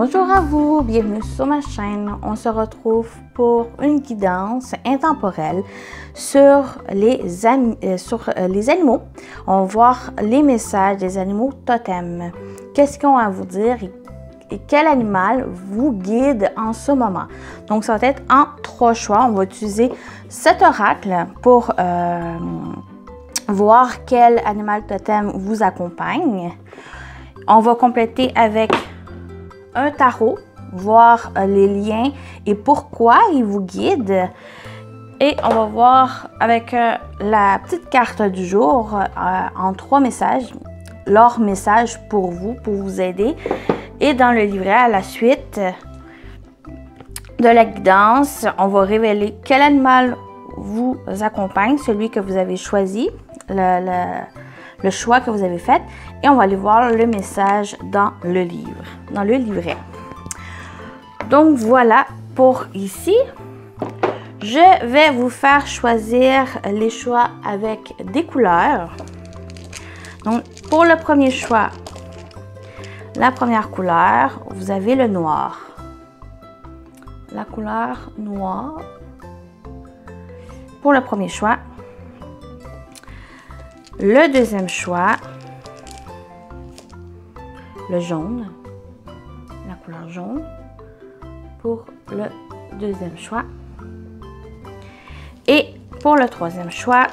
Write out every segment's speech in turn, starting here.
Bonjour à vous, bienvenue sur ma chaîne. On se retrouve pour une guidance intemporelle sur les animaux. On va voir les messages des animaux totems. Qu'est-ce qu'ils ont à vous dire et quel animal vous guide en ce moment. Donc, ça va être en 3 choix. On va utiliser cet oracle pour voir quel animal totem vous accompagne. On va compléter avec un tarot, voir les liens et pourquoi il vous guide. Et on va voir avec la petite carte du jour en 3 messages, leur message pour vous aider. Et dans le livret à la suite de la guidance, on va révéler quel animal vous accompagne, celui que vous avez choisi, le choix que vous avez fait, et on va aller voir le message dans le livre, dans le livret. Donc voilà pour ici. Je vais vous faire choisir les choix avec des couleurs. Donc pour le premier choix, la première couleur, vous avez le noir. La couleur noire pour le premier choix. Le deuxième choix, le jaune, la couleur jaune pour le deuxième choix. Et pour le troisième choix,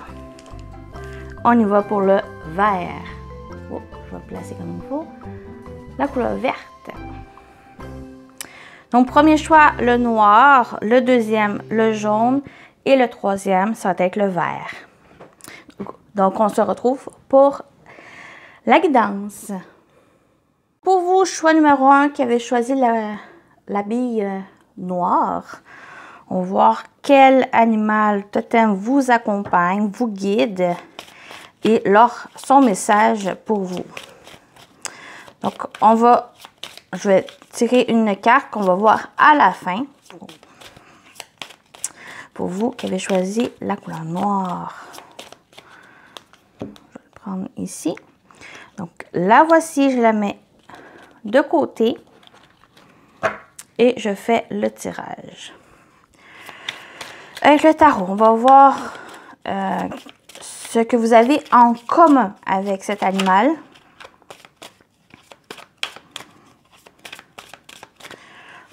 on y va pour le vert. Oh, je vais placer comme il faut. La couleur verte. Donc, premier choix, le noir, le deuxième, le jaune et le troisième, ça va être le vert. Donc, on se retrouve pour la guidance. Pour vous, choix numéro 1 qui avait choisi la bille noire, on va voir quel animal totem vous accompagne, vous guide et son message pour vous. Donc, je vais tirer une carte qu'on va voir à la fin pour vous qui avez choisi la couleur noire. Ici. Donc, la voici, je la mets de côté et je fais le tirage. Avec le tarot, on va voir ce que vous avez en commun avec cet animal.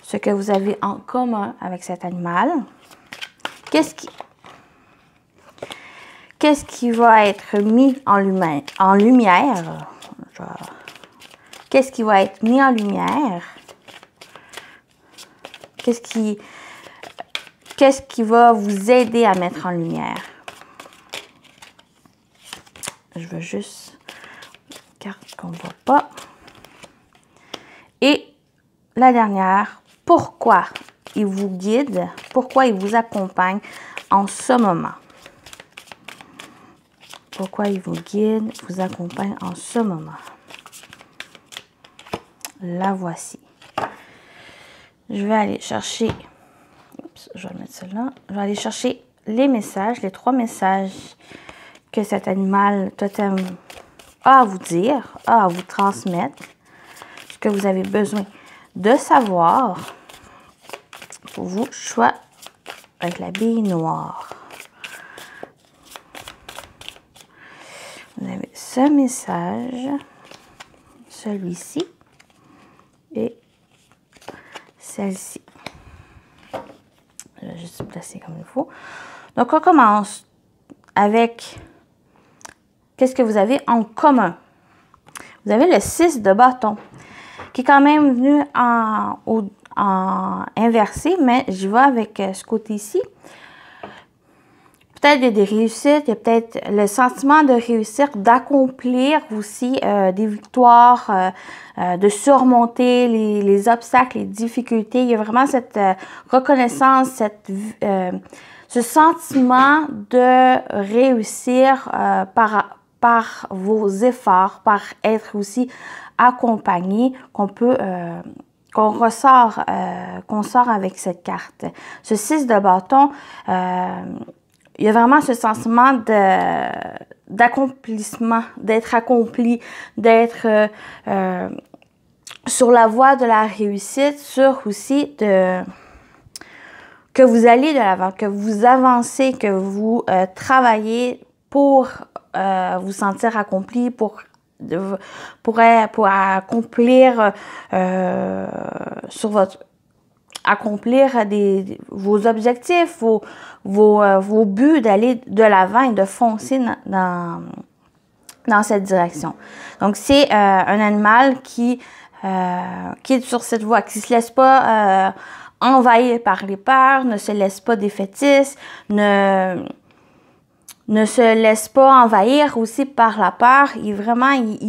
Ce que vous avez en commun avec cet animal. Qu'est-ce qui va être mis en lumière? Qu'est-ce qui va être mis en lumière? Qu'est-ce qui va vous aider à mettre en lumière? Je veux juste une carte qu'on ne voit pas. Et la dernière, pourquoi il vous guide? Pourquoi il vous accompagne en ce moment? Pourquoi il vous guide, vous accompagne en ce moment. La voici. Je vais aller chercher, je vais mettre celle-là. Je vais aller chercher les messages, les 3 messages que cet animal totem a à vous dire, a à vous transmettre, ce que vous avez besoin de savoir pour vous, choix avec la bille noire. Vous avez ce message, celui-ci et celle-ci. Je vais juste placer comme il faut. Donc, on commence avec qu'est-ce que vous avez en commun. Vous avez le 6 de bâton qui est quand même venu en inversé, mais je vais avec ce côté-ci. Peut-être il y a des réussites, il y a peut-être le sentiment de réussir, d'accomplir aussi des victoires, de surmonter les obstacles, les difficultés. Il y a vraiment cette reconnaissance, ce sentiment de réussir par vos efforts, par être aussi accompagné, qu'on sort avec cette carte. Ce 6 de bâton, il y a vraiment ce sentiment d'accomplissement, d'être accompli, d'être sur la voie de la réussite, sur aussi que vous allez de l'avant, que vous avancez, que vous travaillez pour vous sentir accompli, pour accomplir accomplir vos objectifs, vos buts, d'aller de l'avant et de foncer dans cette direction. Donc, c'est un animal qui est sur cette voie, qui ne se laisse pas envahir par les peurs, ne se laisse pas défaitiste, ne se laisse pas envahir aussi par la peur. Il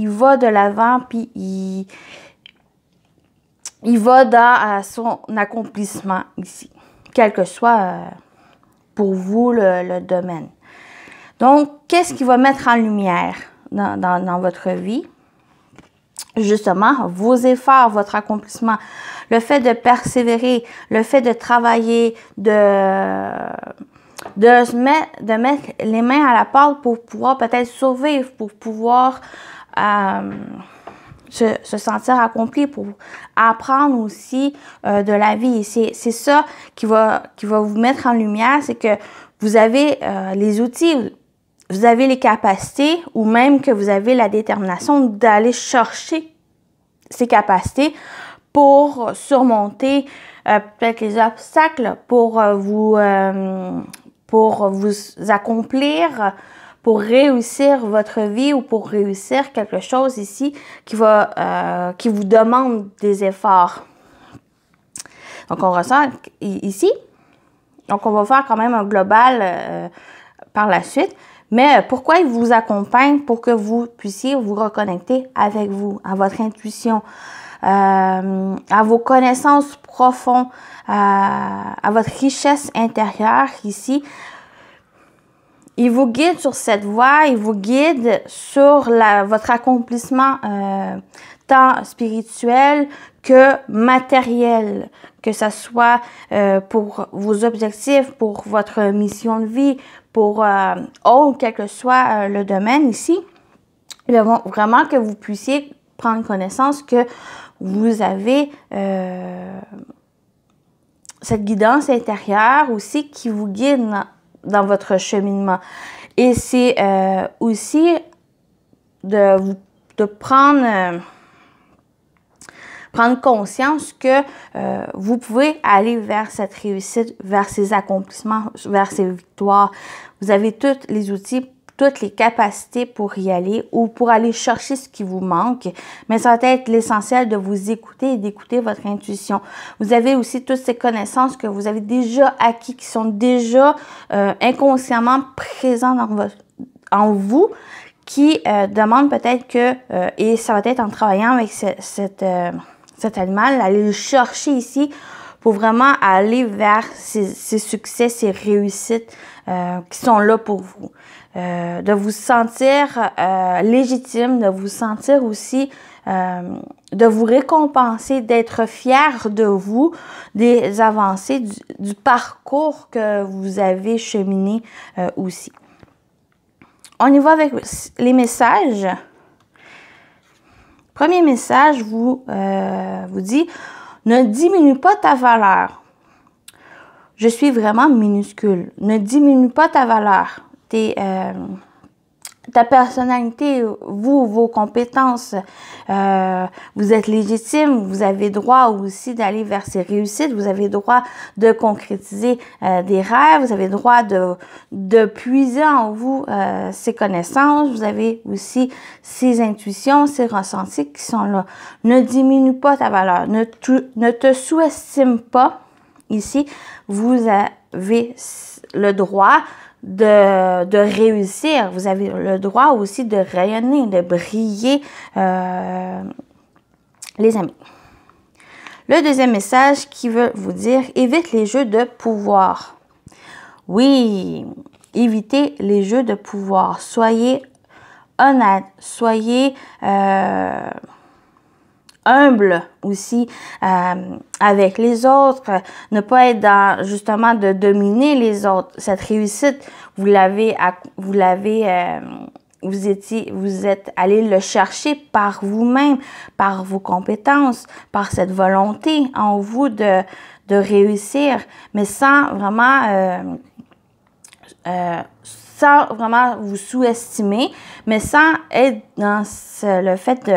va de l'avant, puis il va dans son accomplissement ici, quel que soit pour vous le domaine. Donc, qu'est-ce qui va mettre en lumière dans votre vie? Justement, vos efforts, votre accomplissement, le fait de persévérer, le fait de travailler, de mettre les mains à la pâte pour pouvoir peut-être survivre, pour pouvoir se sentir accompli, pour apprendre aussi de la vie. C'est ça qui va vous mettre en lumière, c'est que vous avez les outils, vous avez les capacités, ou même que vous avez la détermination d'aller chercher ces capacités pour surmonter peut-être les obstacles, pour vous accomplir, pour réussir votre vie ou pour réussir quelque chose ici qui vous demande des efforts. Donc, on ressent ici. Donc, on va faire quand même un global par la suite. Mais pourquoi il vous accompagne? Pour que vous puissiez vous reconnecter avec vous, à votre intuition, à vos connaissances profondes, à votre richesse intérieure ici. Il vous guide sur cette voie, il vous guide sur votre accomplissement tant spirituel que matériel, que ce soit pour vos objectifs, pour votre mission de vie, pour quel que soit le domaine ici. Il faut vraiment que vous puissiez prendre connaissance que vous avez cette guidance intérieure aussi qui vous guide dans votre cheminement. Et c'est aussi de prendre conscience que vous pouvez aller vers cette réussite, vers ces accomplissements, vers ces victoires. Vous avez tous les outils, toutes les capacités pour y aller ou pour aller chercher ce qui vous manque. Mais ça va être l'essentiel de vous écouter et d'écouter votre intuition. Vous avez aussi toutes ces connaissances que vous avez déjà acquis, qui sont déjà inconsciemment présentes en vous, qui demandent peut-être que, et ça va être en travaillant avec cet animal, aller le chercher ici pour vraiment aller vers ces succès, ces réussites qui sont là pour vous. De vous sentir légitime, de vous sentir aussi, de vous récompenser, d'être fier de vous, des avancées, du parcours que vous avez cheminé aussi. On y va avec les messages. Premier message vous dit « Ne diminue pas ta valeur. Je suis vraiment minuscule. Ne diminue pas ta valeur. Ta personnalité, vos compétences, vous êtes légitime, vous avez droit aussi d'aller vers ces réussites, vous avez droit de concrétiser des rêves, vous avez droit de puiser en vous ces connaissances, vous avez aussi ces intuitions, ces ressentis qui sont là. Ne diminue pas ta valeur, ne te sous-estime pas. Ici, vous avez le droit de réussir. Vous avez le droit aussi de rayonner, de briller, les amis. Le deuxième message qui veut vous dire « Évite les jeux de pouvoir ». Oui, évitez les jeux de pouvoir. Soyez honnête, soyez humble aussi avec les autres, ne pas être dans justement de dominer les autres. Cette réussite, vous l'avez vous êtes allé le chercher par vous-même, par vos compétences, par cette volonté en vous de réussir, mais sans vraiment vous sous-estimer, mais sans être dans le fait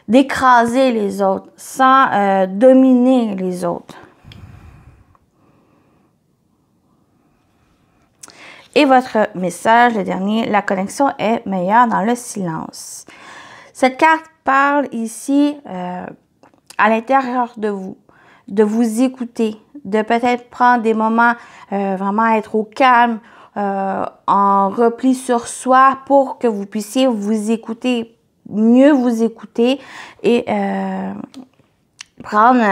d'écraser les autres, sans dominer les autres. Et votre message, le dernier, la connexion est meilleure dans le silence. Cette carte parle ici à l'intérieur de vous écouter, de peut-être prendre des moments, vraiment être au calme, en repli sur soi pour que vous puissiez vous écouter, mieux vous écouter et prendre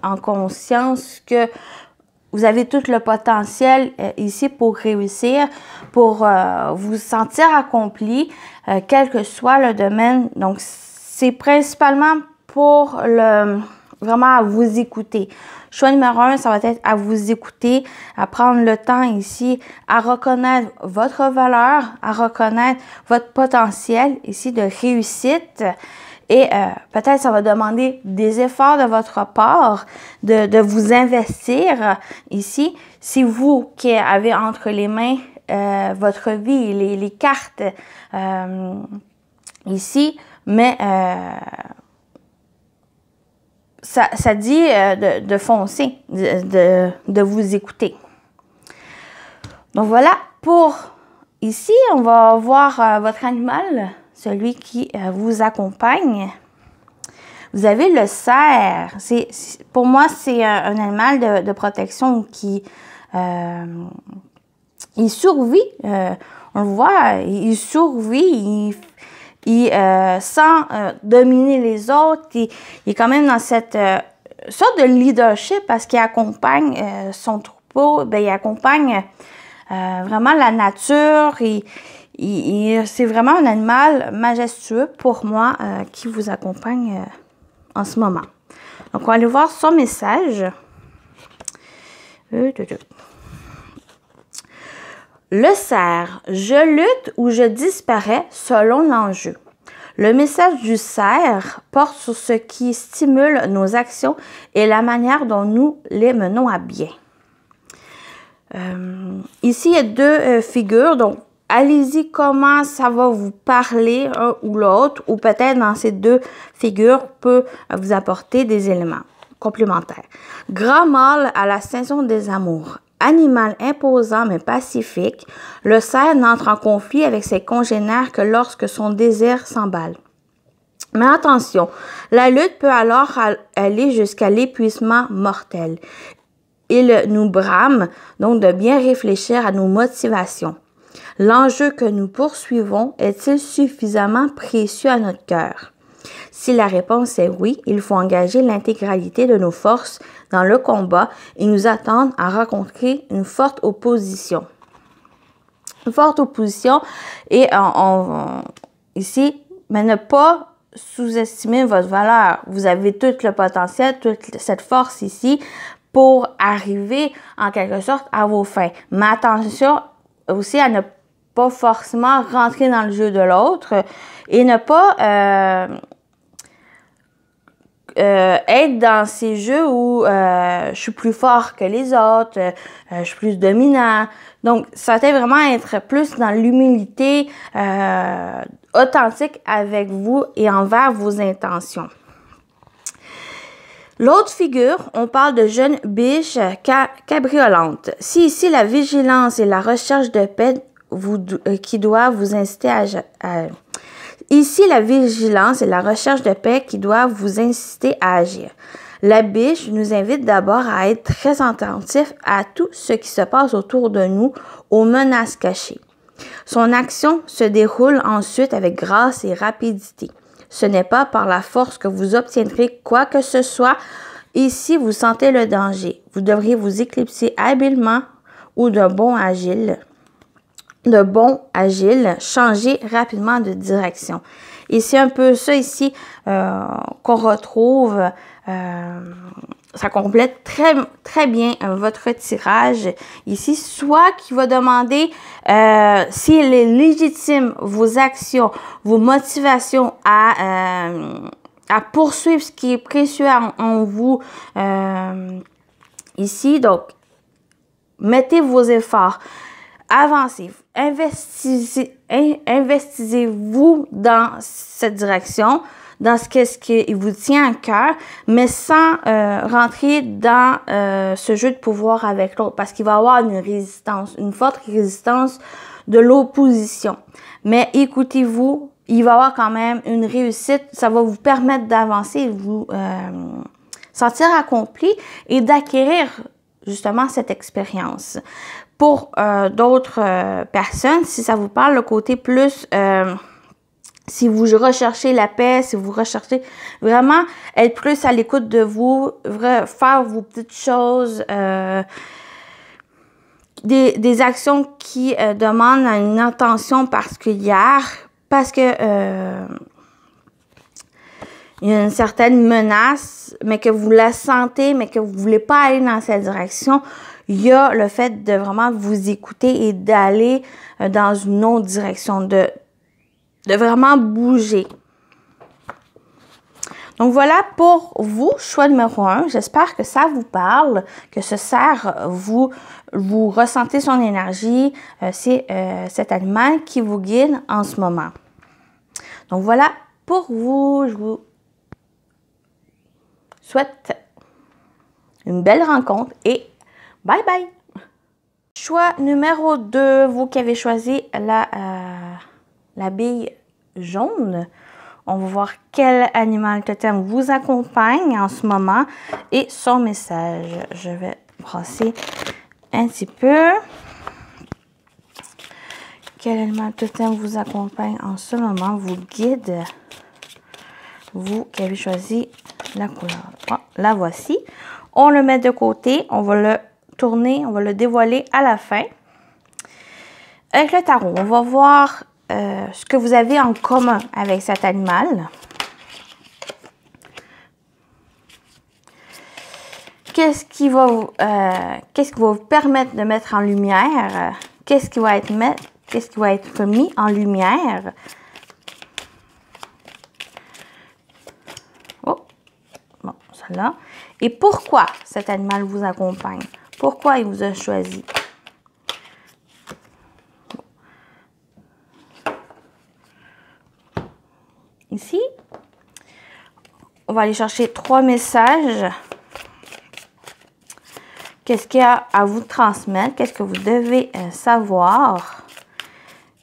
en conscience que vous avez tout le potentiel ici pour réussir, pour vous sentir accompli, quel que soit le domaine. Donc, c'est principalement pour vraiment à vous écouter. Choix numéro 1, ça va être à vous écouter, à prendre le temps ici, à reconnaître votre valeur, à reconnaître votre potentiel ici de réussite. Et peut-être ça va demander des efforts de votre part, de vous investir ici. Si vous qui avez entre les mains votre vie, les cartes ici, mais ça dit de foncer, de vous écouter. Donc voilà, pour ici, on va voir votre animal, celui qui vous accompagne. Vous avez le cerf. Pour moi, c'est un animal de protection qui il survit. On le voit, il survit. Sans dominer les autres. Il est quand même dans cette sorte de leadership parce qu'il accompagne son troupeau. Ben, il accompagne vraiment la nature. C'est vraiment un animal majestueux pour moi qui vous accompagne en ce moment. Donc, on va aller voir son message. Le cerf, je lutte ou je disparais selon l'enjeu. Le message du cerf porte sur ce qui stimule nos actions et la manière dont nous les menons à bien. Ici, il y a deux figures, donc allez-y comment ça va vous parler un ou l'autre, ou peut-être dans ces deux figures peut vous apporter des éléments complémentaires. Grand mâle à la saison des amours. Animal imposant mais pacifique, le cerf n'entre en conflit avec ses congénères que lorsque son désir s'emballe. Mais attention, la lutte peut alors aller jusqu'à l'épuisement mortel. Il nous brame donc de bien réfléchir à nos motivations. L'enjeu que nous poursuivons est-il suffisamment précieux à notre cœur? Si la réponse est oui, il faut engager l'intégralité de nos forces dans le combat et nous attendre à rencontrer une forte opposition. Une forte opposition et ici, mais ne pas sous-estimer votre valeur. Vous avez tout le potentiel, toute cette force ici pour arriver en quelque sorte à vos fins. Mais attention aussi à ne pas forcément rentrer dans le jeu de l'autre et ne pas être dans ces jeux où je suis plus fort que les autres, je suis plus dominant. Donc, ça va vraiment être plus dans l'humilité authentique avec vous et envers vos intentions. L'autre figure, on parle de jeune biche cabriolante. Si ici la vigilance et la recherche de paix qui doivent vous inciter Ici, la vigilance et la recherche de paix qui doivent vous inciter à agir. La biche nous invite d'abord à être très attentifs à tout ce qui se passe autour de nous, aux menaces cachées. Son action se déroule ensuite avec grâce et rapidité. Ce n'est pas par la force que vous obtiendrez quoi que ce soit. Ici, vous sentez le danger. Vous devriez vous éclipser habilement ou d'un bond agile. Changer rapidement de direction. Et c'est un peu ça ici qu'on retrouve ça complète très bien votre tirage ici, soit qui va demander s'il est légitime vos actions, vos motivations à poursuivre ce qui est précieux en vous ici. Donc, mettez vos efforts, avancez, investissez-vous dans cette direction, dans ce qui vous tient à cœur, mais sans rentrer dans ce jeu de pouvoir avec l'autre, parce qu'il va y avoir une résistance, une forte résistance de l'opposition. Mais écoutez-vous, il va y avoir quand même une réussite, ça va vous permettre d'avancer, vous sentir accompli et d'acquérir justement cette expérience. Pour d'autres personnes, si ça vous parle, le côté plus... si vous recherchez la paix, si vous recherchez vraiment être plus à l'écoute de vous, faire vos petites choses, des actions qui demandent une attention particulière, parce que il y a une certaine menace, mais que vous la sentez, mais que vous ne voulez pas aller dans cette direction, il y a le fait de vraiment vous écouter et d'aller dans une autre direction, de vraiment bouger. Donc voilà pour vous, choix numéro 1. J'espère que ça vous parle, que ce cerf, vous ressentez son énergie. C'est cet animal qui vous guide en ce moment. Donc voilà pour vous. Je vous souhaite une belle rencontre et bye bye! Choix numéro 2, vous qui avez choisi la bille jaune. On va voir quel animal totem vous accompagne en ce moment et son message. Je vais brasser un petit peu. Quel animal totem vous accompagne en ce moment, vous guide. Vous qui avez choisi la couleur. Ah, la voici. On le met de côté. On va le tourner. On va le dévoiler à la fin. Avec le tarot, on va voir ce que vous avez en commun avec cet animal. Qu'est-ce qui va vous permettre de mettre en lumière? Qu'est-ce qui va être mis en lumière? Oh, bon, celle-là. Et pourquoi cet animal vous accompagne? Pourquoi il vous a choisi? Ici, on va aller chercher 3 messages. Qu'est-ce qu'il y a à vous transmettre? Qu'est-ce que vous devez savoir?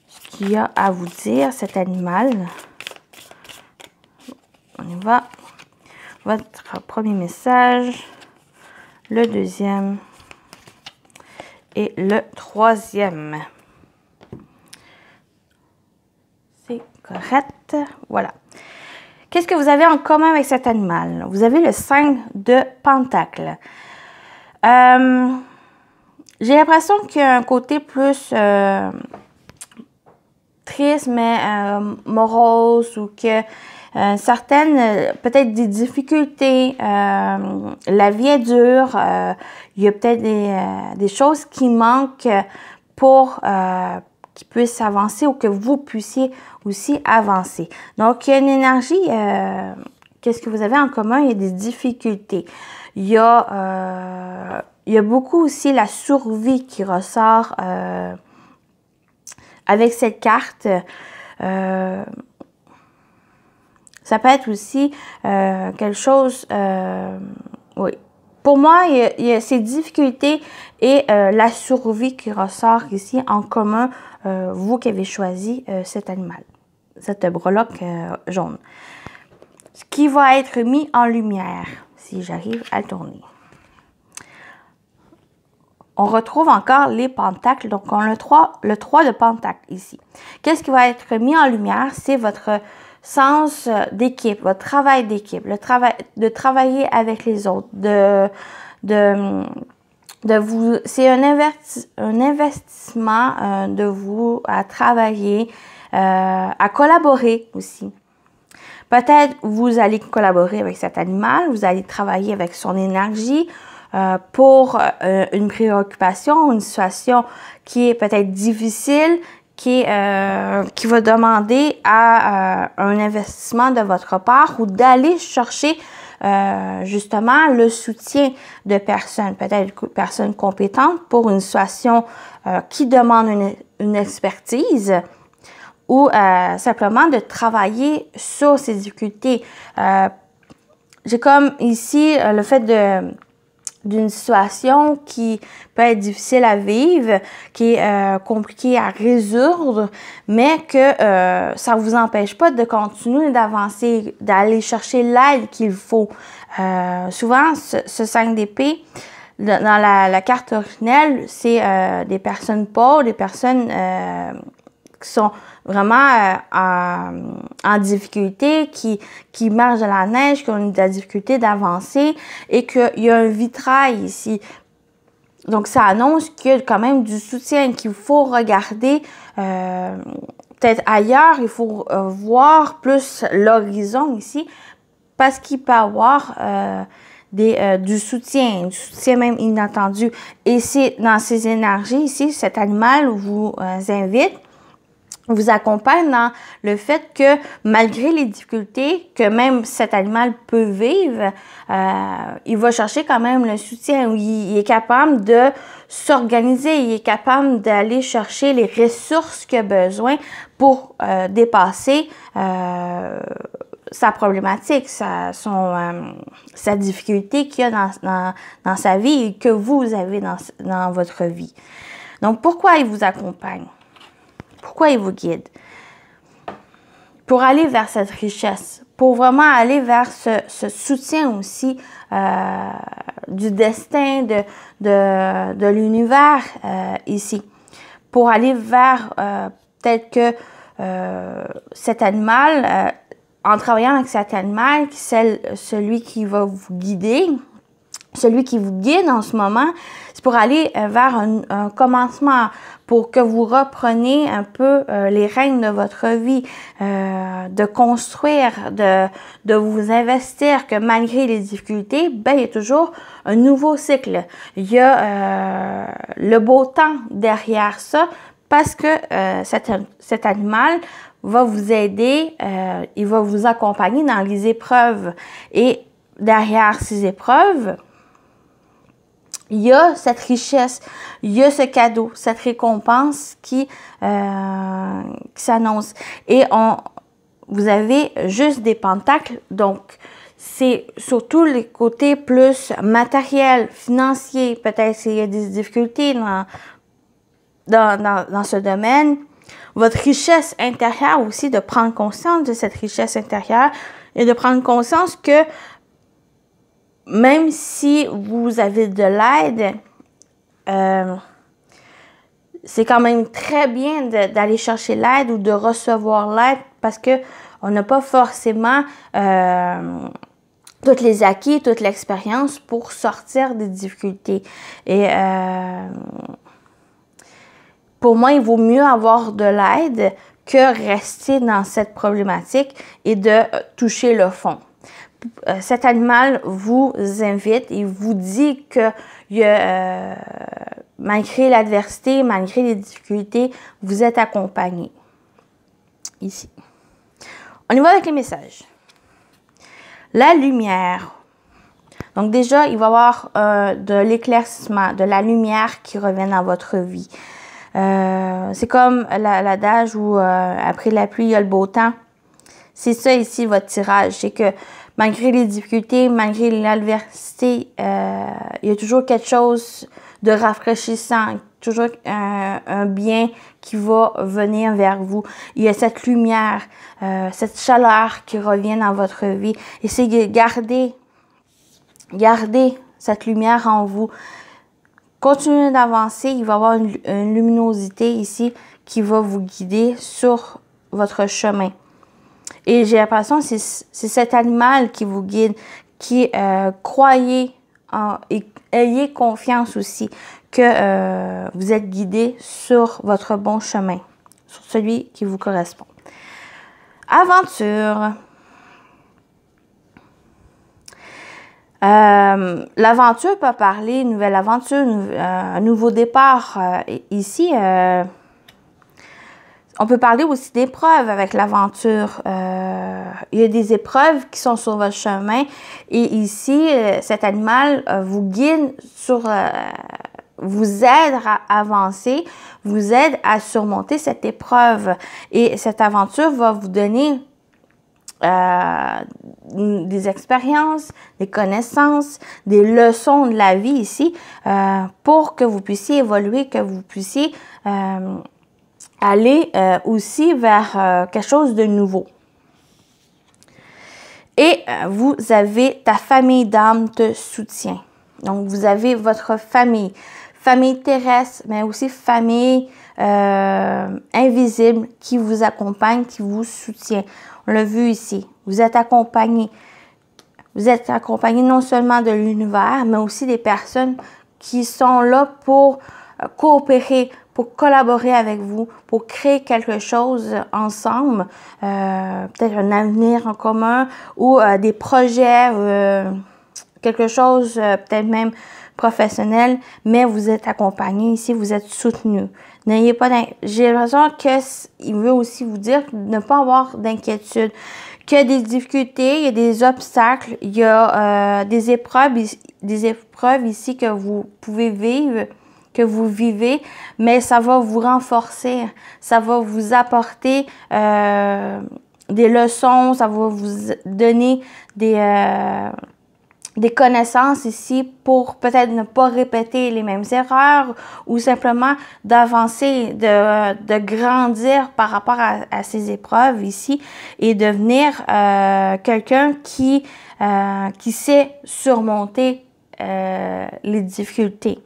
Ce qu'il y a à vous dire, cet animal. On y va. Votre premier message, le deuxième et le troisième. C'est correct. Voilà. Qu'est-ce que vous avez en commun avec cet animal? Vous avez le 5 de Pentacles. J'ai l'impression qu'il y a un côté plus triste, mais morose, ou que certaines, peut-être des difficultés, la vie est dure, il y a peut-être des choses qui manquent pour qu'ils puissent avancer ou que vous puissiez aussi avancer. Donc, il y a une énergie, qu'est-ce que vous avez en commun? Il y a des difficultés. Il y a beaucoup aussi la survie qui ressort avec cette carte. Ça peut être aussi quelque chose... oui. Pour moi, il y a ces difficultés et la survie qui ressort ici en commun, vous qui avez choisi cet animal, cette breloque jaune. Ce qui va être mis en lumière, si j'arrive à le tourner. On retrouve encore les pentacles, donc on a le 3 de pentacles ici. Qu'est-ce qui va être mis en lumière? C'est votre sens d'équipe, votre travail d'équipe, le travail de travailler avec les autres, c'est un investissement de vous à travailler, à collaborer aussi. Peut-être vous allez collaborer avec cet animal, vous allez travailler avec son énergie pour une préoccupation, une situation qui est peut-être difficile, qui va demander à un investissement de votre part ou d'aller chercher justement le soutien de personnes, peut-être personnes compétentes pour une situation qui demande une expertise ou simplement de travailler sur ces difficultés. J'ai comme ici le fait d'une situation qui peut être difficile à vivre, qui est compliquée à résoudre, mais que ça ne vous empêche pas de continuer d'avancer, d'aller chercher l'aide qu'il faut. Souvent, ce 5 d'épée, dans la carte originelle, c'est des personnes pauvres, des personnes qui sont vraiment en difficulté, qui marchent dans la neige, qui ont de la difficulté d'avancer et qu'il y a un vitrail ici. Donc, ça annonce qu'il y a quand même du soutien, qu'il faut regarder peut-être ailleurs, il faut voir plus l'horizon ici parce qu'il peut y avoir du soutien même inattendu. Et c'est dans ces énergies ici, cet animal vous invite, vous accompagne dans le fait que malgré les difficultés que même cet animal peut vivre, il va chercher quand même le soutien. Il est capable de s'organiser, il est capable d'aller chercher les ressources qu'il a besoin pour dépasser sa problématique, sa difficulté qu'il y a dans sa vie et que vous avez dans votre vie. Donc, pourquoi il vous accompagne? Pourquoi il vous guide? Pour aller vers cette richesse, pour vraiment aller vers ce soutien aussi du destin, de l'univers ici. Pour aller vers peut-être que cet animal, en travaillant avec cet animal, celui qui va vous guider, celui qui vous guide en ce moment, c'est pour aller vers un commencement, pour que vous repreniez un peu les rênes de votre vie, de construire, de vous investir, que malgré les difficultés, il y a toujours un nouveau cycle. Il y a le beau temps derrière ça, parce que cet animal va vous aider, il va vous accompagner dans les épreuves. Et derrière ces épreuves, il y a cette richesse, il y a ce cadeau, cette récompense qui s'annonce. Et vous avez juste des pentacles, donc c'est surtout les côtés plus matériels, financiers. Peut-être qu'il y a des difficultés dans ce domaine. Votre richesse intérieure aussi, de prendre conscience de cette richesse intérieure et de prendre conscience que même si vous avez de l'aide, c'est quand même très bien d'aller chercher l'aide ou de recevoir l'aide parce que on n'a pas forcément tous les acquis, toute l'expérience pour sortir des difficultés. Et pour moi, il vaut mieux avoir de l'aide que rester dans cette problématique et de toucher le fond. Cet animal vous invite et vous dit que malgré l'adversité, malgré les difficultés, vous êtes accompagné. Ici. On y va avec les messages. La lumière. Donc déjà, il va y avoir de l'éclaircissement, de la lumière qui revient dans votre vie. C'est comme l'adage où après la pluie, il y a le beau temps. C'est ça ici, votre tirage. C'est que malgré les difficultés, malgré l'adversité, il y a toujours quelque chose de rafraîchissant, toujours un bien qui va venir vers vous. Il y a cette lumière, cette chaleur qui revient dans votre vie. Et c'est garder cette lumière en vous. Continuez d'avancer, il va y avoir une luminosité ici qui va vous guider sur votre chemin. Et j'ai l'impression que c'est cet animal qui vous guide, qui croyez et ayez confiance aussi que vous êtes guidé sur votre bon chemin, sur celui qui vous correspond. Aventure. L'aventure peut parler, nouvelle aventure, un nouveau départ. Ici, on peut parler aussi d'épreuves avec l'aventure. Il y a des épreuves qui sont sur votre chemin et ici, cet animal vous guide vous aide à avancer, vous aide à surmonter cette épreuve. Et cette aventure va vous donner des expériences, des connaissances, des leçons de la vie ici pour que vous puissiez évoluer, que vous puissiez aller aussi vers quelque chose de nouveau. Et vous avez ta famille d'âme te soutient. Donc, vous avez votre famille terrestre, mais aussi famille invisible qui vous accompagne, qui vous soutient. On l'a vu ici. Vous êtes accompagné. Vous êtes accompagné non seulement de l'univers, mais aussi des personnes qui sont là pour coopérer, pour collaborer avec vous, pour créer quelque chose ensemble, peut-être un avenir en commun ou des projets, quelque chose peut-être même professionnel, mais vous êtes accompagné ici, vous êtes soutenu. N'ayez pas j'ai l'impression qu'il veut aussi vous dire de ne pas avoir d'inquiétude, qu'il y a des difficultés, il y a des obstacles, il y a des épreuves ici que vous pouvez vivre, que vous vivez, mais ça va vous renforcer, ça va vous apporter des leçons, ça va vous donner des connaissances ici pour peut-être ne pas répéter les mêmes erreurs ou simplement d'avancer, de grandir par rapport à ces épreuves ici et devenir quelqu'un qui sait surmonter les difficultés.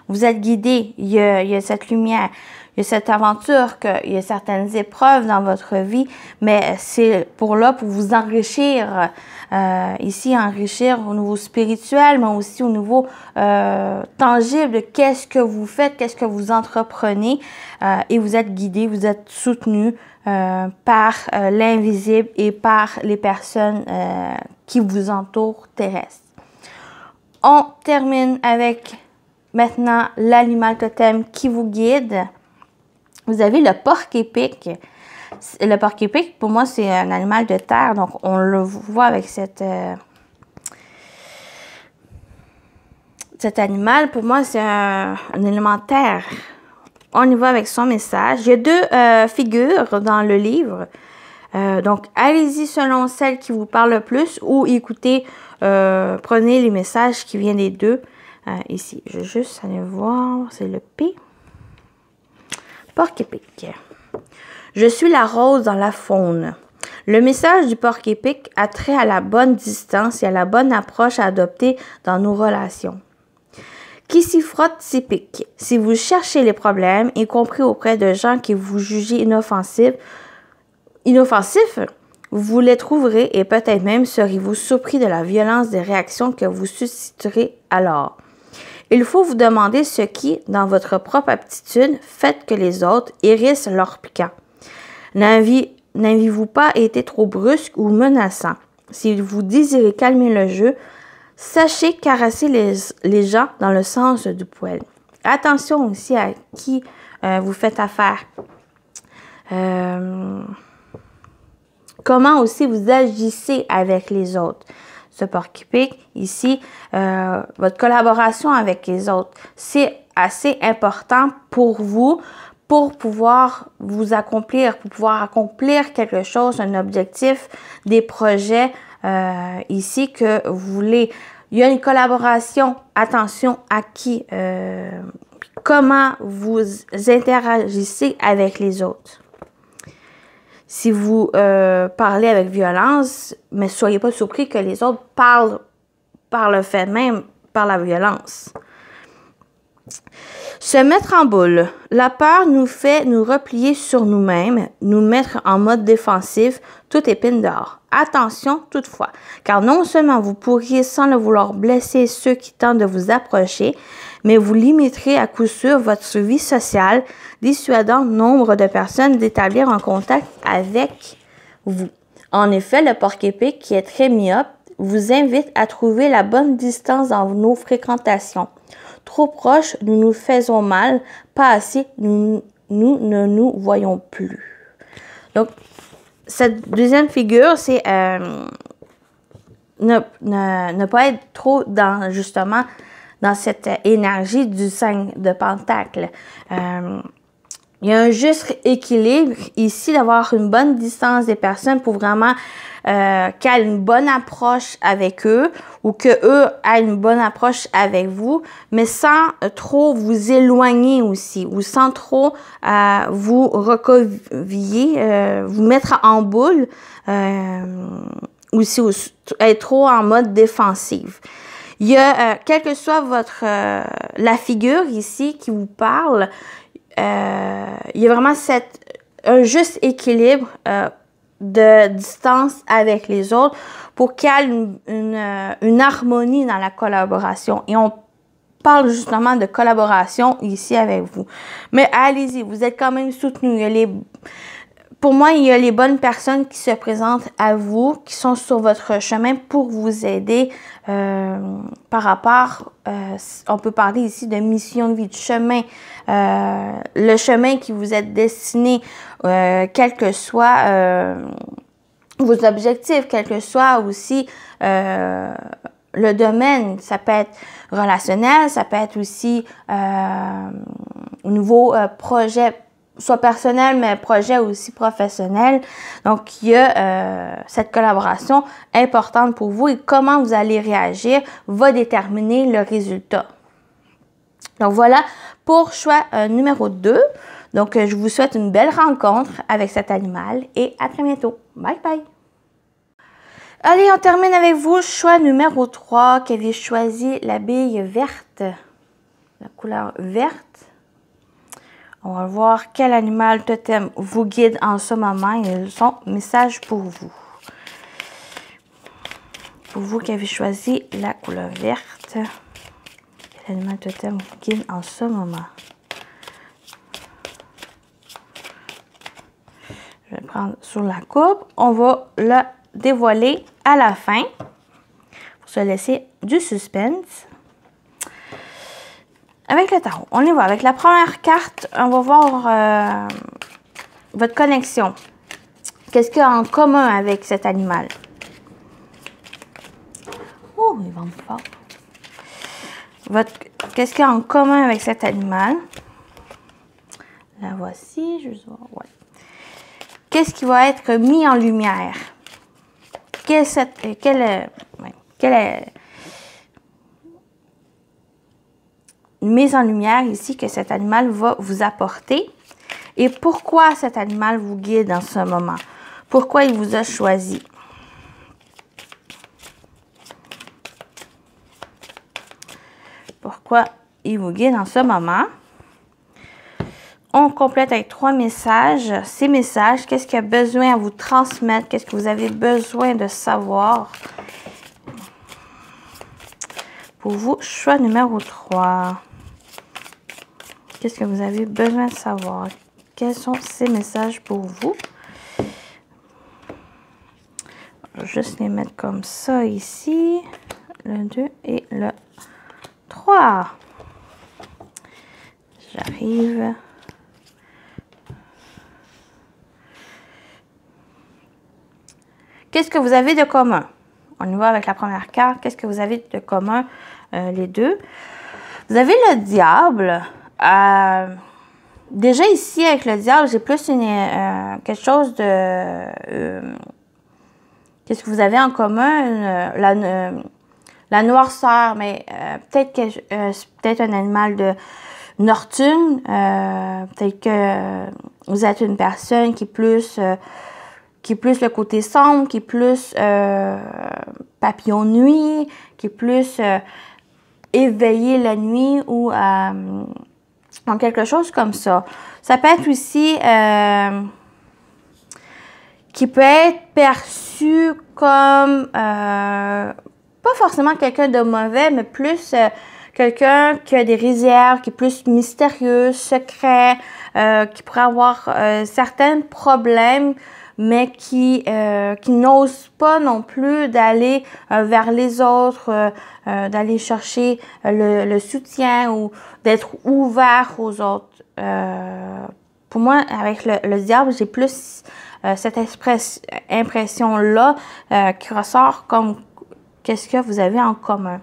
Vous êtes guidé, il y a cette lumière, il y a cette aventure, il y a certaines épreuves dans votre vie, mais c'est pour vous enrichir, ici enrichir au niveau spirituel, mais aussi au niveau tangible. Qu'est-ce que vous faites, qu'est-ce que vous entreprenez et vous êtes guidé, vous êtes soutenu par l'invisible et par les personnes qui vous entourent terrestres. On termine avec maintenant l'animal totem qui vous guide. Vous avez le porc-épic. Le porc-épic, pour moi, c'est un animal de terre. Donc, on le voit avec cet animal. Pour moi, c'est un élément terre. On y va avec son message. Il y a deux figures dans le livre. Donc, allez-y selon celle qui vous parle le plus ou écoutez, prenez les messages qui viennent des deux. Ici, je vais juste aller voir. C'est le P. Porc-épic. Je suis la rose dans la faune. Le message du porc-épic a trait à la bonne distance et à la bonne approche à adopter dans nos relations. Qui s'y frotte s'y pique. Si vous cherchez les problèmes, y compris auprès de gens que vous jugez inoffensifs, vous les trouverez et peut-être même serez-vous surpris de la violence des réactions que vous susciterez alors. Il faut vous demander ce qui, dans votre propre aptitude, fait que les autres hérissent leur piquant. N'avez-vous pas été trop brusque ou menaçant? Si vous désirez calmer le jeu, sachez caresser les gens dans le sens du poil. Attention aussi à qui vous faites affaire. Comment aussi vous agissez avec les autres. Ce porc-épic, ici, votre collaboration avec les autres, c'est assez important pour vous, pour pouvoir vous accomplir, pour pouvoir accomplir quelque chose, un objectif, des projets ici que vous voulez. Il y a une collaboration, attention à qui, comment vous interagissez avec les autres. Si vous parlez avec violence, mais ne soyez pas surpris que les autres parlent par le fait même, par la violence. Se mettre en boule. La peur nous fait nous replier sur nous-mêmes, nous mettre en mode défensif, tout épine dehors. Attention toutefois, car non seulement vous pourriez sans le vouloir blesser ceux qui tentent de vous approcher, mais vous limiterez à coup sûr votre vie sociale, dissuadant nombre de personnes d'établir un contact avec vous. En effet, le porc-épic qui est très myope vous invite à trouver la bonne distance dans nos fréquentations. Trop proche, nous nous faisons mal. Pas assez, nous ne nous voyons plus. Donc, cette deuxième figure, c'est ne pas être trop dans, justement, dans cette énergie du 5 de Pentacle. Il y a un juste équilibre ici d'avoir une bonne distance des personnes pour vraiment qu'elles aient une bonne approche avec eux ou qu'eux aient une bonne approche avec vous, mais sans trop vous éloigner aussi ou sans trop vous recoviller, vous mettre en boule aussi, être trop en mode défensif. Il y a, quelle que soit la figure ici qui vous parle, il y a vraiment un juste équilibre de distance avec les autres pour qu'il y ait une harmonie dans la collaboration. Et on parle justement de collaboration ici avec vous. Mais allez-y, vous êtes quand même soutenus. Pour moi, il y a les bonnes personnes qui se présentent à vous, qui sont sur votre chemin pour vous aider par rapport, on peut parler ici de mission de vie, de chemin, le chemin qui vous est destiné, quel que soit vos objectifs, quel que soit aussi le domaine. Ça peut être relationnel, ça peut être aussi au niveau projet, soit personnel, mais projet aussi professionnel. Donc, il y a cette collaboration importante pour vous et comment vous allez réagir va déterminer le résultat. Donc, voilà pour choix numéro 2. Donc, je vous souhaite une belle rencontre avec cet animal et à très bientôt. Bye bye! Allez, on termine avec vous. Choix numéro 3, qui avait choisi la bille verte, la couleur verte. On va voir quel animal totem vous guide en ce moment et son message pour vous. Pour vous qui avez choisi la couleur verte, quel animal totem vous guide en ce moment. Je vais prendre sur la coupe. On va la dévoiler à la fin pour se laisser du suspense. Avec le tarot, on y va. Avec la première carte, on va voir votre connexion. Qu'est-ce qu'il y a en commun avec cet animal? Oh, il va me fort. Qu'est-ce qu'il y a en commun avec cet animal? La voici, je vais voir. Ouais. Qu'est-ce qui va être mis en lumière? Quelle mise en lumière ici que cet animal va vous apporter et pourquoi cet animal vous guide en ce moment. Pourquoi il vous a choisi. Pourquoi il vous guide en ce moment. On complète avec 3 messages. Ces messages, qu'est-ce qu'il y a besoin à vous transmettre? Qu'est-ce que vous avez besoin de savoir? Pour vous, choix numéro 3. Qu'est-ce que vous avez besoin de savoir? Quels sont ces messages pour vous? Je vais juste les mettre comme ça ici. Le 2 et le 3. J'arrive. Qu'est-ce que vous avez de commun? On y va avec la première carte. Qu'est-ce que vous avez de commun, les deux? Vous avez le diable. Déjà ici, avec le diable, j'ai plus quelque chose de... qu'est-ce que vous avez en commun? La noirceur, mais peut-être que c'est peut-être un animal de nocturne. Peut-être que vous êtes une personne qui est plus le côté sombre, qui est plus papillon nuit, qui est plus éveillé la nuit ou en quelque chose comme ça. Ça peut être aussi qui peut être perçu comme pas forcément quelqu'un de mauvais, mais plus quelqu'un qui a des réserves, qui est plus mystérieux, secret, qui pourraient avoir certains problèmes, mais qui n'osent pas non plus d'aller vers les autres, d'aller chercher le soutien ou d'être ouvert aux autres. Pour moi, avec le diable, j'ai plus cette impression-là qui ressort comme qu'est-ce que vous avez en commun.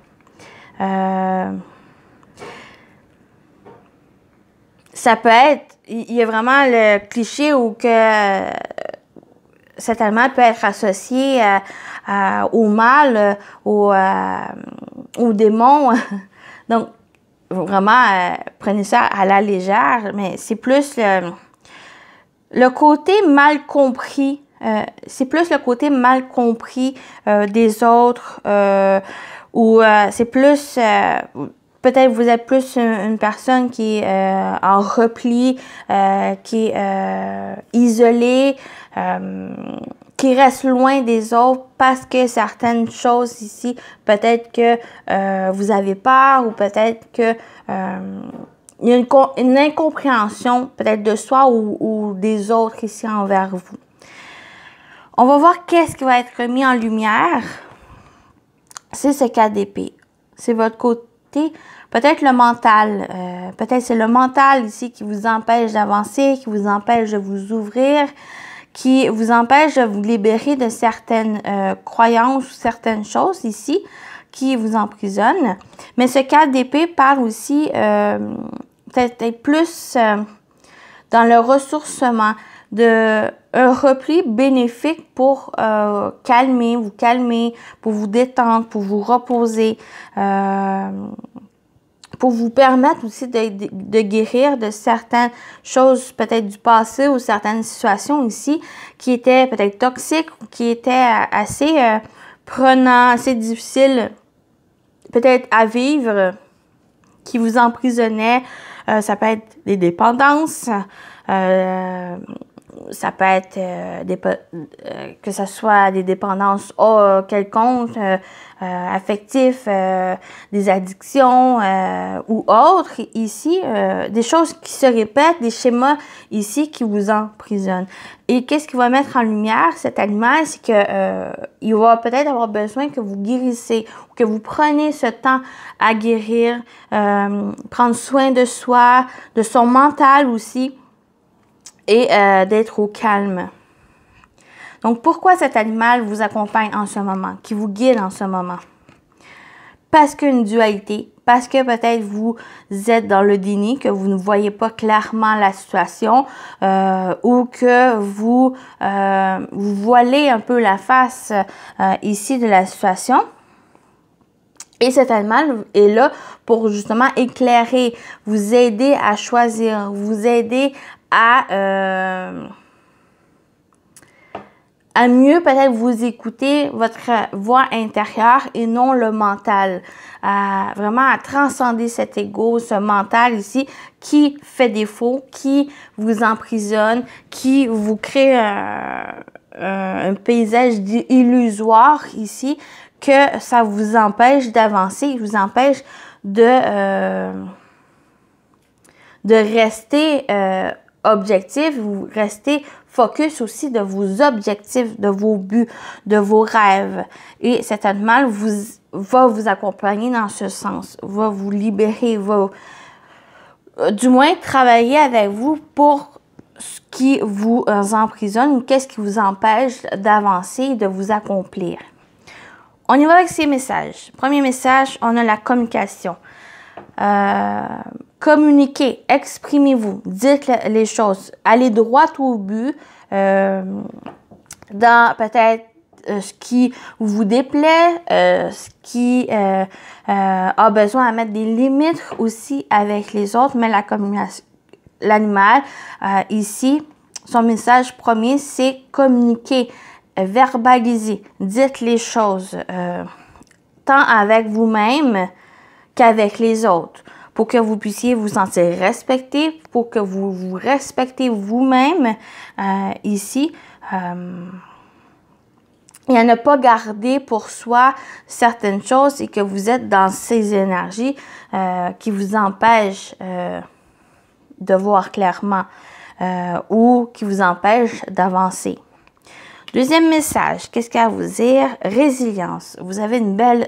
Ça peut être, il y a vraiment le cliché où que cet animal peut être associé au mal, au démon. Donc, vraiment, prenez ça à la légère, mais c'est plus le côté mal compris. C'est plus le côté mal compris des autres, ou c'est plus... peut-être vous êtes plus une personne qui est en repli, qui est isolée, qui reste loin des autres parce que certaines choses ici, peut-être que vous avez peur ou peut-être que il y a une incompréhension peut-être de soi ou des autres ici envers vous. On va voir qu'est-ce qui va être mis en lumière. C'est ce 4 d'épée. C'est votre côté, peut-être le mental. Peut-être c'est le mental ici qui vous empêche d'avancer, qui vous empêche de vous ouvrir, qui vous empêche de vous libérer de certaines croyances ou certaines choses ici qui vous emprisonnent. Mais ce 4 d'épée parle aussi peut-être plus dans le ressourcement, un repli bénéfique pour vous calmer, pour vous détendre, pour vous reposer, pour vous permettre aussi de guérir de certaines choses peut-être du passé ou certaines situations ici qui étaient peut-être toxiques ou qui étaient assez prenants, assez difficiles peut-être à vivre, qui vous emprisonnaient. Ça peut être des dépendances, ça peut être que ce soit des dépendances quelconques, affectives, des addictions ou autres ici, des choses qui se répètent, des schémas ici qui vous emprisonnent. Et qu'est-ce qu'il va mettre en lumière cet animal, c'est que il va peut-être avoir besoin que vous guérissez, ou que vous preniez ce temps à guérir, prendre soin de soi, de son mental aussi, et d'être au calme. Donc, pourquoi cet animal vous accompagne en ce moment, qui vous guide en ce moment? Parce qu'une dualité, parce que peut-être vous êtes dans le déni, que vous ne voyez pas clairement la situation, ou que vous voilez un peu la face ici de la situation. Et cet animal est là pour justement éclairer, vous aider à choisir, vous aider à mieux peut-être vous écouter votre voix intérieure et non le mental. Vraiment à transcender cet ego, ce mental ici qui fait défaut, qui vous emprisonne, qui vous crée un paysage illusoire ici, que ça vous empêche d'avancer, vous empêche de rester objectif, vous restez focus aussi de vos objectifs, de vos buts, de vos rêves. Et cet animal va vous accompagner dans ce sens, va vous libérer, va du moins travailler avec vous pour ce qui vous emprisonne ou qu'est-ce qui vous empêche d'avancer et de vous accomplir. On y va avec ces messages. Premier message, on a la communication. Communiquez, exprimez-vous, dites les choses, allez droit au but dans peut-être ce qui vous déplaît, ce qui a besoin à mettre des limites aussi avec les autres, mais la communication, l'animal ici, son message premier, c'est communiquer, verbaliser, dites les choses, tant avec vous-même qu'avec les autres, pour que vous puissiez vous sentir respecté, pour que vous vous respectez vous-même ici. Et à ne pas garder pour soi certaines choses et que vous êtes dans ces énergies qui vous empêchent de voir clairement ou qui vous empêche d'avancer. Deuxième message, qu'est-ce qu'il y a à vous dire? Résilience. Vous avez une belle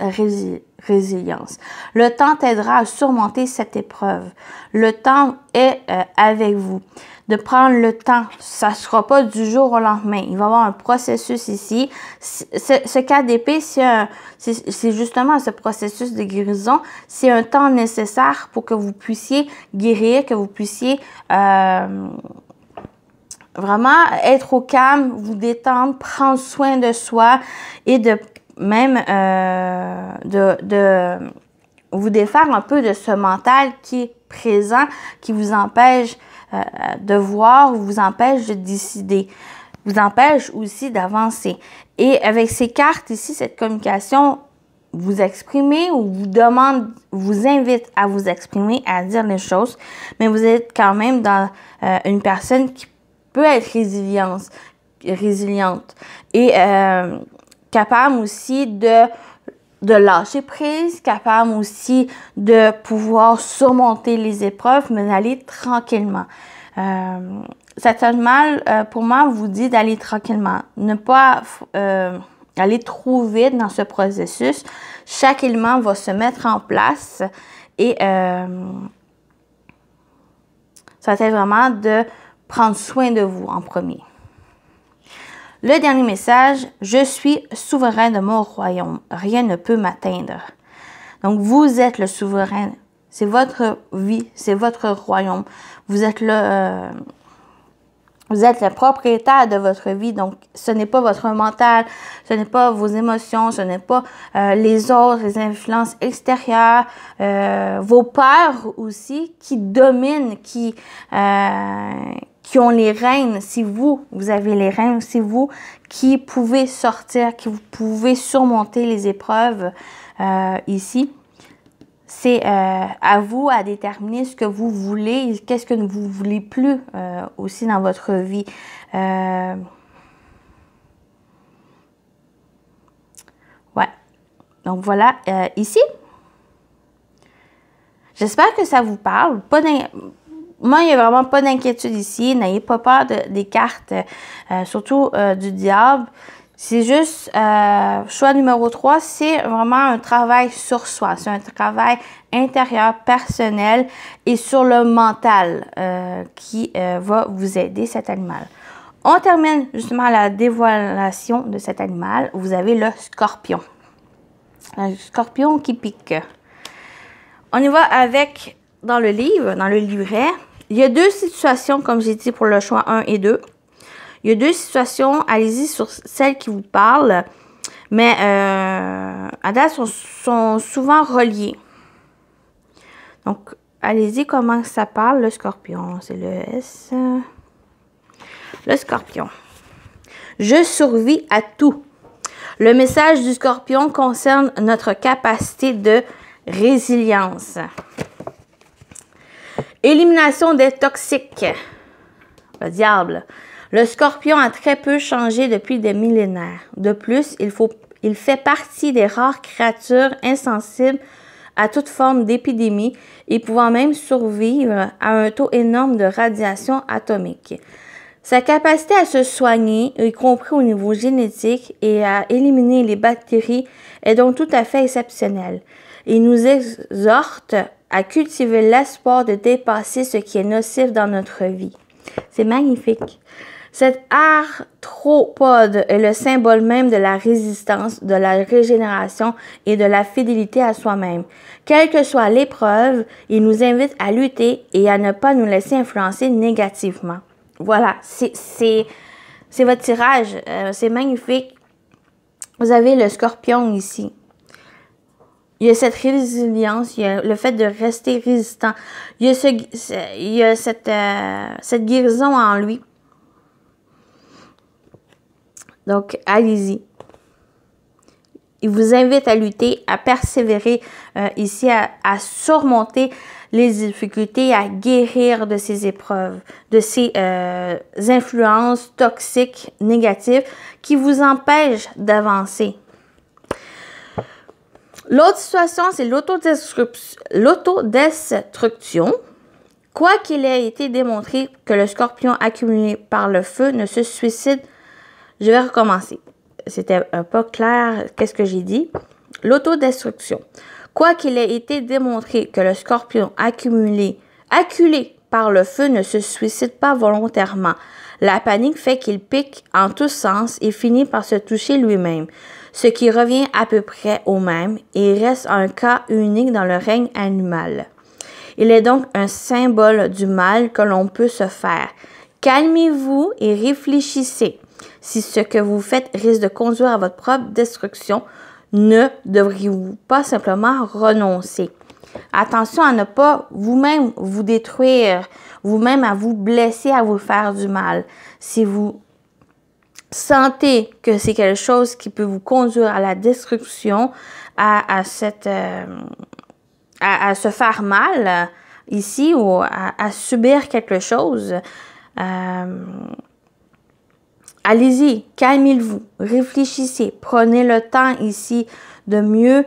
résilience. Le temps t'aidera à surmonter cette épreuve. Le temps est avec vous. De prendre le temps, ça ne sera pas du jour au lendemain. Il va y avoir un processus ici. Ce cas d'épée, c'est justement ce processus de guérison. C'est un temps nécessaire pour que vous puissiez guérir, que vous puissiez vraiment être au calme, vous détendre, prendre soin de soi et de même de vous défaire un peu de ce mental qui est présent, qui vous empêche de voir, vous empêche de décider, vous empêche aussi d'avancer. Et avec ces cartes ici, cette communication, vous exprimez ou vous invite à vous exprimer, à dire les choses, mais vous êtes quand même dans une personne qui peut être résiliente et capable aussi de lâcher prise, capable aussi de pouvoir surmonter les épreuves, mais d'aller tranquillement. Cet animal, pour moi, vous dit d'aller tranquillement. Ne pas aller trop vite dans ce processus. Chaque élément va se mettre en place et ça va être vraiment de prendre soin de vous en premier. Le dernier message, je suis souverain de mon royaume. Rien ne peut m'atteindre. Donc, vous êtes le souverain. C'est votre vie, c'est votre royaume. Vous êtes le propriétaire de votre vie. Donc, ce n'est pas votre mental, ce n'est pas vos émotions, ce n'est pas les autres, les influences extérieures, vos peurs aussi qui dominent, qui ont les rênes. Si vous avez les rênes, c'est vous qui pouvez sortir, qui vous pouvez surmonter les épreuves ici. C'est à vous à déterminer ce que vous voulez, qu'est-ce que vous ne voulez plus aussi dans votre vie. Ouais. Donc voilà, ici. J'espère que ça vous parle. Moi, il n'y a vraiment pas d'inquiétude ici. N'ayez pas peur des cartes, surtout du diable. C'est juste, choix numéro 3, c'est vraiment un travail sur soi. C'est un travail intérieur, personnel et sur le mental qui va vous aider, cet animal. On termine justement la dévoilation de cet animal. Vous avez le scorpion. Un scorpion qui pique. On y va avec, dans le livre, dans le livret, il y a 2 situations, comme j'ai dit, pour le choix 1 et 2. Il y a 2 situations, allez-y sur celle qui vous parle, mais à date, sont souvent reliées. Donc, allez-y, comment ça parle, le scorpion, c'est le S. Le scorpion. Je survis à tout. Le message du scorpion concerne notre capacité de résilience. Élimination des toxiques. Le diable. Le scorpion a très peu changé depuis des millénaires. De plus, il fait partie des rares créatures insensibles à toute forme d'épidémie et pouvant même survivre à un taux énorme de radiation atomique. Sa capacité à se soigner, y compris au niveau génétique, et à éliminer les bactéries est donc tout à fait exceptionnelle. Il nous exhorte à cultiver l'espoir de dépasser ce qui est nocif dans notre vie. C'est magnifique. Cet arthropode est le symbole même de la résistance, de la régénération et de la fidélité à soi-même. Quelle que soit l'épreuve, il nous invite à lutter et à ne pas nous laisser influencer négativement. Voilà, c'est votre tirage. C'est magnifique. Vous avez le scorpion ici. Il y a cette résilience, il y a le fait de rester résistant. Il y a cette guérison en lui. Donc, allez-y. Il vous invite à lutter, à persévérer ici, à surmonter les difficultés, à guérir de ces épreuves, de ces influences toxiques, négatives qui vous empêchent d'avancer. L'autre situation, c'est l'autodestruction. Quoi qu'il ait été démontré que le scorpion accumulé par le feu ne se suicide, je vais recommencer. C'était pas clair qu'est-ce que j'ai dit. L'autodestruction. Quoi qu'il ait été démontré que le scorpion acculé par le feu ne se suicide pas volontairement. La panique fait qu'il pique en tous sens et finit par se toucher lui-même, ce qui revient à peu près au même et reste un cas unique dans le règne animal. Il est donc un symbole du mal que l'on peut se faire. Calmez-vous et réfléchissez. Si ce que vous faites risque de conduire à votre propre destruction, ne devriez-vous pas simplement renoncer? Attention à ne pas vous-même vous détruire, vous-même à vous blesser, à vous faire du mal. Si vous sentez que c'est quelque chose qui peut vous conduire à la destruction, à se faire mal ici ou à subir quelque chose, allez-y, calmez-vous, réfléchissez, prenez le temps ici de mieux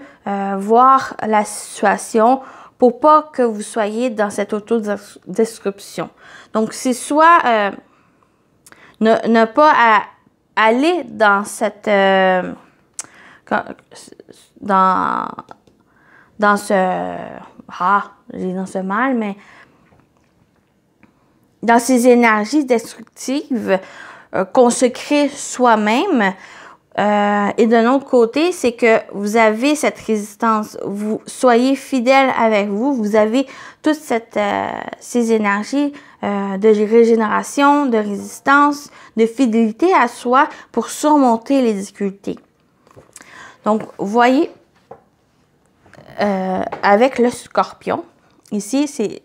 voir la situation pour pas que vous soyez dans cette autodestruction. Donc, c'est soit ne pas aller dans cette dans ce mal, mais dans ces énergies destructives qu'on se crée soi-même. Et d'un autre côté, c'est que vous avez cette résistance. Vous soyez fidèle avec vous. Vous avez toutes ces énergies de régénération, de résistance, de fidélité à soi pour surmonter les difficultés. Donc, vous voyez, avec le scorpion, ici, c'est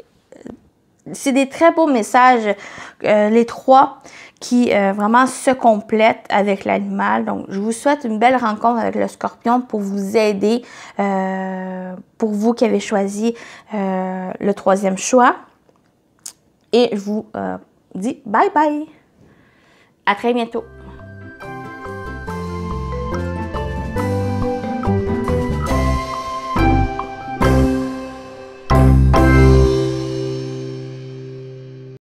des très beaux messages, les trois qui vraiment se complètent avec l'animal. Donc, je vous souhaite une belle rencontre avec le scorpion pour vous aider, pour vous qui avez choisi le troisième choix. Et je vous dis bye bye. À très bientôt.